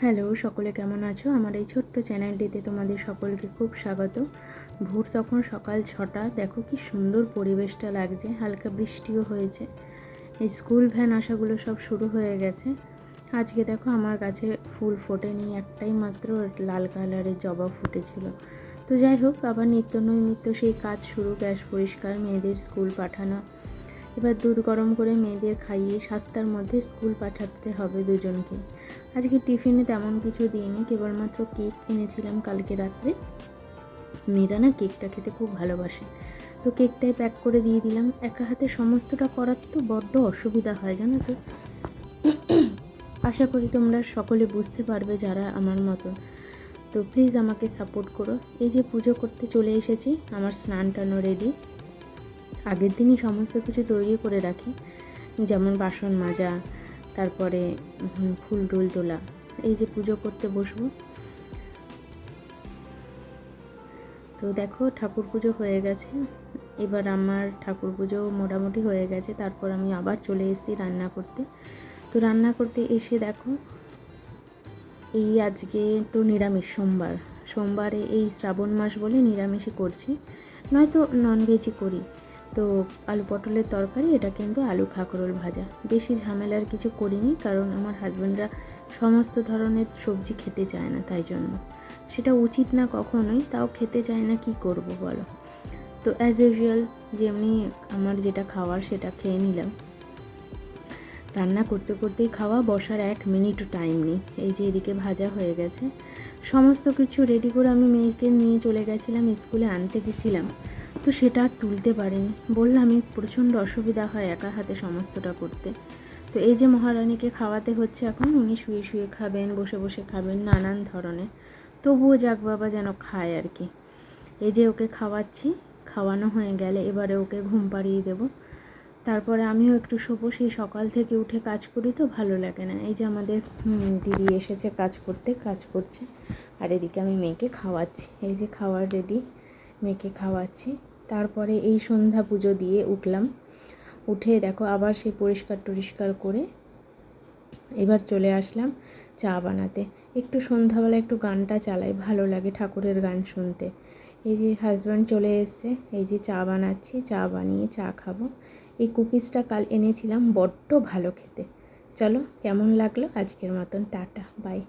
Hello, সকলে কেমন আছো? আমার এই ছোট্ট চ্যানেলটিতে তোমাদের সকলকে খুব স্বাগত। ভোর তখন সকাল 6টা। দেখো কি সুন্দর পরিবেশটা লাগছে, হালকা বৃষ্টিও হয়েছে। এই স্কুল ভ্যান আসাগুলো সব শুরু হয়ে গেছে। আজকে দেখো আমার কাছে ফুল ফোটেনি, একটাই মাত্র লাল কালারের জবা ফুটেছিল। তো যাই হোক, আবার নিত্য নৈমিত্য সেই কাজ শুরু, গ্যাস পরিষ্কার, মেয়েদের স্কুল পাঠানো। এবার দুধ গরম করে মেয়েদের খাইয়ে 7টার মধ্যে স্কুল পাঠাতে হবে দুজনকে। আজকে টিফিনে তেমন কিছু দিইনি, কেবলমাত্র কেক এনেছিলাম কালকে রাত্রে। মেয়েরা না কেকটা খেতে খুব ভালোবাসে, তো কেকটাই প্যাক করে দিয়ে দিলাম। একা হাতে সমস্তটা করার তো বড্ড অসুবিধা হয়, জানো তো। আশা করি তোমরা সকলে বুঝতে পারবে যারা আমার মতন। তো প্লিজ আমাকে সাপোর্ট করো। এই যে পুজো করতে চলে এসেছি, আমার স্নান টানো রেডি। আগের দিনই সমস্ত কিছু তৈরি করে রাখি, যেমন বাসন মাজা, তারপরে ফুল টুল তোলা। এই যে পুজো করতে বসবো, তো দেখো ঠাকুর পুজো হয়ে গেছে। এবার আমার ঠাকুর পুজো মোটামুটি হয়ে গেছে। তারপর আমি আবার চলে এসেছি রান্না করতে। তো রান্না করতে এসে দেখো, এই আজকে তো নিরামিষ সোমবারে এই শ্রাবণ মাস বলে নিরামিষই করছি, নয়তো ননভেজই করি। তো আলু পটলের তরকারি, এটা কিন্তু আলু খাকরোল ভাজা। বেশি ঝামেলার কিছু করিনি, কারণ আমার হাজব্যান্ডরা সমস্ত ধরনের সবজি খেতে চায় না, তাই জন্য। সেটা উচিত না কখনোই, তাও খেতে চায় না, কি করব বলো। তো অ্যাজ ইউজুয়াল যেমনি আমার যেটা খাওয়ার সেটা খেয়ে নিলাম। রান্না করতে করতেই খাওয়া, বসার 1 মিনিটও টাইম নেই। এই যে এদিকে ভাজা হয়ে গেছে, সমস্ত কিছু রেডি করে আমি মেয়েকে নিয়ে চলে গেছিলাম, স্কুলে আনতে গেছিলাম। তো সেটা আর তুলতে পারিনি, বললামই প্রচণ্ড অসুবিধা হয় একা হাতে সমস্তটা করতে। তো এই যে মহারানীকে খাওয়াতে হচ্ছে এখন। উনি শুয়ে শুয়ে খাবেন, বসে বসে খাবেন, নানান ধরনের। তবুও যাক বাবা যেন খায় আর কি। এই যে ওকে খাওয়াচ্ছি, খাওয়ানো হয়ে গেলে এবারে ওকে ঘুম পাড়িয়ে দেবো। তারপরে আমিও একটু শোবো। সেই সকাল থেকে উঠে কাজ করি তো ভালো লাগে না। এই যে আমাদের দিদি এসেছে কাজ করছে। আর এদিকে আমি মেয়েকে খাওয়াচ্ছি। এই যে খাওয়ার রেডি, মেয়েকে খাওয়াচ্ছি। তারপরে এই সন্ধ্যা পুজো দিয়ে উঠলাম। উঠে দেখো আবার সেই পরিষ্কার করে এবার চলে আসলাম চা বানাতে। একটু সন্ধ্যাবেলা একটু গানটা চালাই, ভালো লাগে ঠাকুরের গান শুনতে। এই যে হাজব্যান্ড চলে এসছে, এই যে চা বানাচ্ছি, চা বানিয়ে চা খাবো। এই কুকিজটা কাল এনেছিলাম, বড্ড ভালো খেতে। চলো, কেমন লাগলো আজকের মতন টাটা বাই।